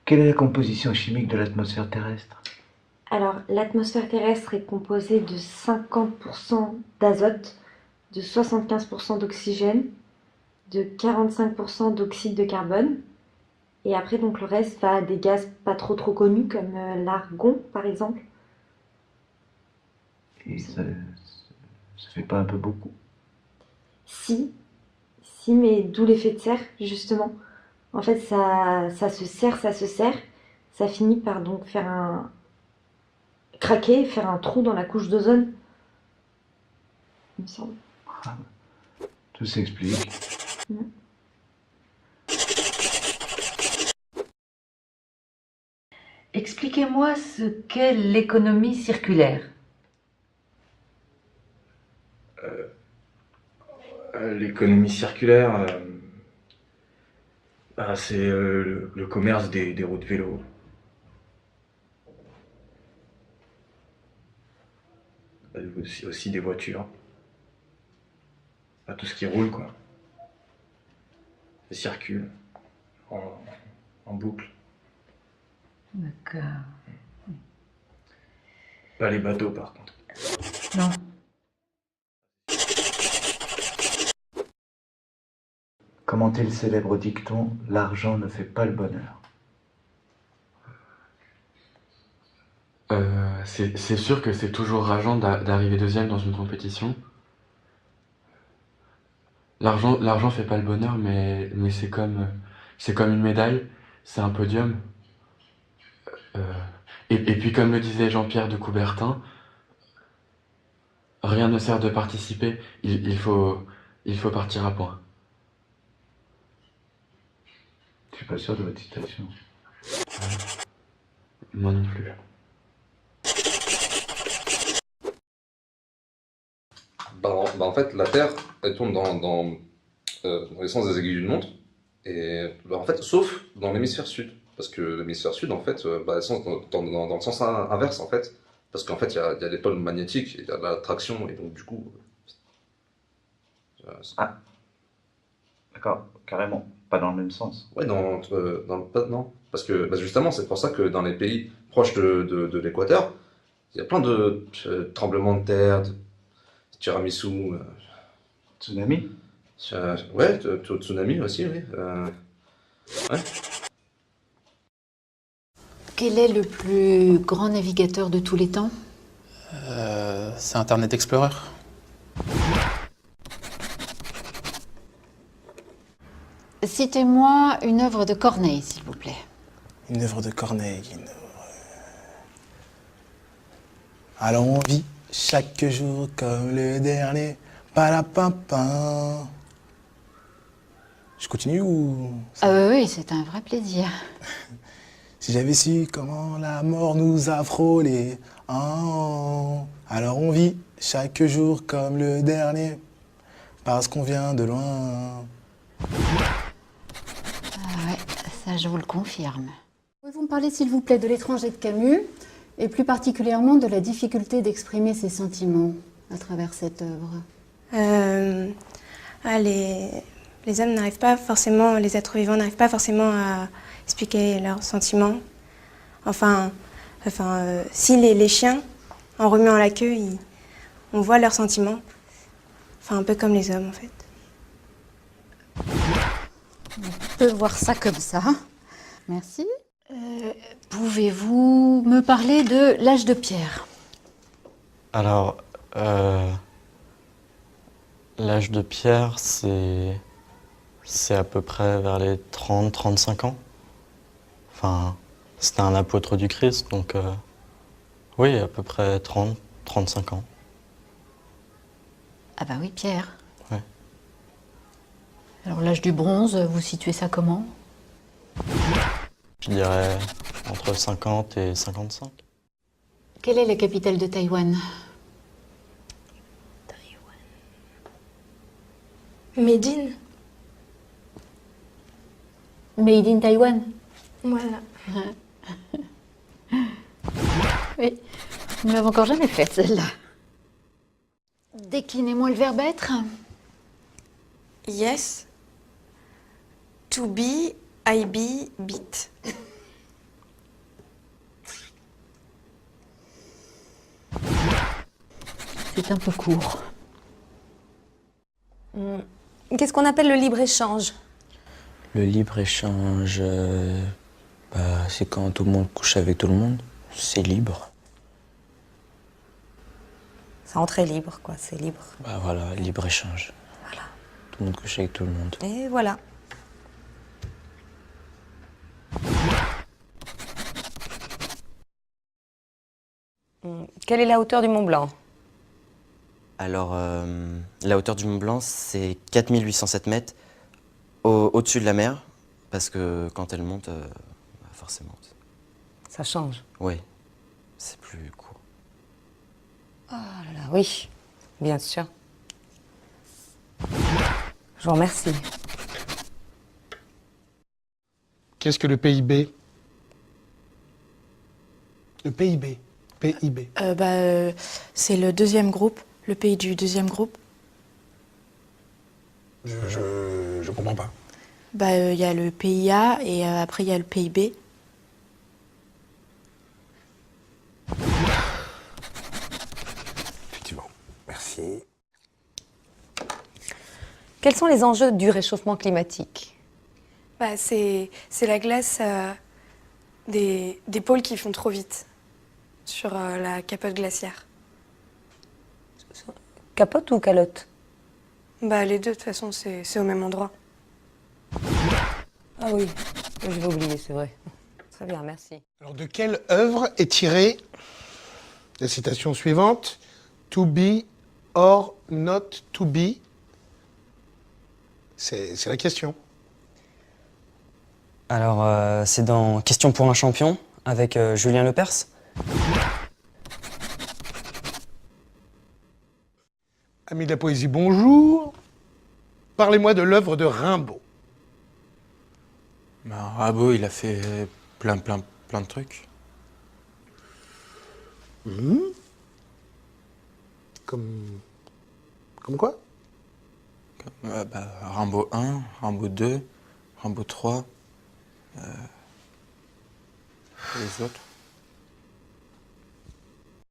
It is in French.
Quelle est la composition chimique de l'atmosphère terrestre? Alors, l'atmosphère terrestre est composée de 50% d'azote, de 75% d'oxygène, de 45% d'oxyde de carbone. Et après, donc, le reste va à des gaz pas trop connus, comme l'argon, par exemple. Et ça fait pas un peu beaucoup? Si, si, mais d'où l'effet de serre, justement. En fait, ça se serre, ça finit par donc faire un craquer, faire un trou dans la couche d'ozone, il me semble. Ah, tout s'explique. Mm. Expliquez-moi ce qu'est l'économie circulaire. L'économie circulaire, c'est le commerce des roues de vélo. Aussi des voitures. Tout ce qui roule, quoi. Ça circule en, en boucle. D'accord. Pas les bateaux, par contre. Non. Comment est le célèbre dicton «L'argent ne fait pas le bonheur»? C'est sûr que c'est toujours rageant d'arriver deuxième dans une compétition. L'argent fait pas le bonheur, mais c'est comme une médaille, c'est un podium. Euh, et puis comme le disait Jean-Pierre de Coubertin, rien ne sert de participer, il faut partir à point. Je suis pas sûr de votre citation. Moi non plus. En fait, la Terre, elle tourne dans les sens des aiguilles d'une montre, et en fait, sauf dans l'hémisphère sud. Parce que l'hémisphère sud, en fait, elle sens dans le sens inverse, en fait. Parce qu'en fait, il y a des pôles magnétiques, il y a de l'attraction, et donc du coup. Ah, d'accord, carrément. Pas dans le même sens. Ouais, non. Parce que justement, c'est pour ça que dans les pays proches de l'équateur, il y a plein de tremblements de terre, de tiramisu. Tsunami? Ouais, tsunami aussi, oui. Ouais. Quel est le plus grand navigateur de tous les temps? C'est Internet Explorer. Citez-moi une œuvre de Corneille, s'il vous plaît. Une œuvre de Corneille. Alors on vit chaque jour comme le dernier. Palapapin. Je continue ou... Ah oui, c'est un vrai plaisir. Si j'avais su comment la mort nous a frôlés. Alors on vit chaque jour comme le dernier. Parce qu'on vient de loin. Ah ouais, ça je vous le confirme. Pouvez-vous me parler, s'il vous plaît, de l'étranger de Camus, et plus particulièrement de la difficulté d'exprimer ses sentiments à travers cette œuvre? Les hommes n'arrivent pas forcément, les êtres vivants n'arrivent pas forcément à expliquer leurs sentiments. Si les chiens, en remuant la queue, on voit leurs sentiments. Enfin, un peu comme les hommes, en fait. On peut voir ça comme ça. Merci. Pouvez-vous me parler de l'âge de pierre? Alors, l'âge de pierre, c'est à peu près vers les 30-35 ans. Enfin, c'était un apôtre du Christ, donc oui, à peu près 30-35 ans. Ah bah oui, Pierre. Ouais. Alors l'âge du bronze, vous situez ça comment? Je dirais entre 50 et 55. Quelle est la capitale de Taïwan? Médine, Made in Taïwan. voilà. Oui, nous l'avons encore jamais faite celle-là. Déclinez-moi le verbe être. Yes, to be, I be, beat. est un peu court. Qu'est-ce qu'on appelle le libre-échange? Le libre-échange, c'est quand tout le monde couche avec tout le monde. C'est libre. C'est entrée libre, quoi, c'est libre. Bah voilà, libre-échange. Voilà. Tout le monde couche avec tout le monde. Et voilà. Quelle est la hauteur du Mont Blanc? Alors, la hauteur du Mont Blanc, c'est 4807 mètres au-dessus de la mer, parce que quand elle monte, forcément. Ça change. Oui, c'est plus court. Ah là là, oui, bien sûr. Je vous remercie. Qu'est-ce que le PIB? Le PIB. PIB. C'est le deuxième groupe, le pays du deuxième groupe. Je comprends pas. Il y a le PIA et après il y a le PIB. Effectivement. Merci. Quels sont les enjeux du réchauffement climatique? C'est la glace des pôles qui font trop vite sur la capote glaciaire. Capote ou calotte? Les deux, de toute façon, c'est au même endroit. Ah oui, je vais oublier, c'est vrai. Très bien, merci. Alors, de quelle œuvre est tirée la citation suivante? To be or not to be? C'est la question. Alors, c'est dans Question pour un champion, avec Julien Lepers. Amis de la poésie, bonjour. Parlez-moi de l'œuvre de Rimbaud. Rimbaud, il a fait plein de trucs. Comme quoi? Rimbaud 1, Rimbaud 2, Rimbaud 3, les autres.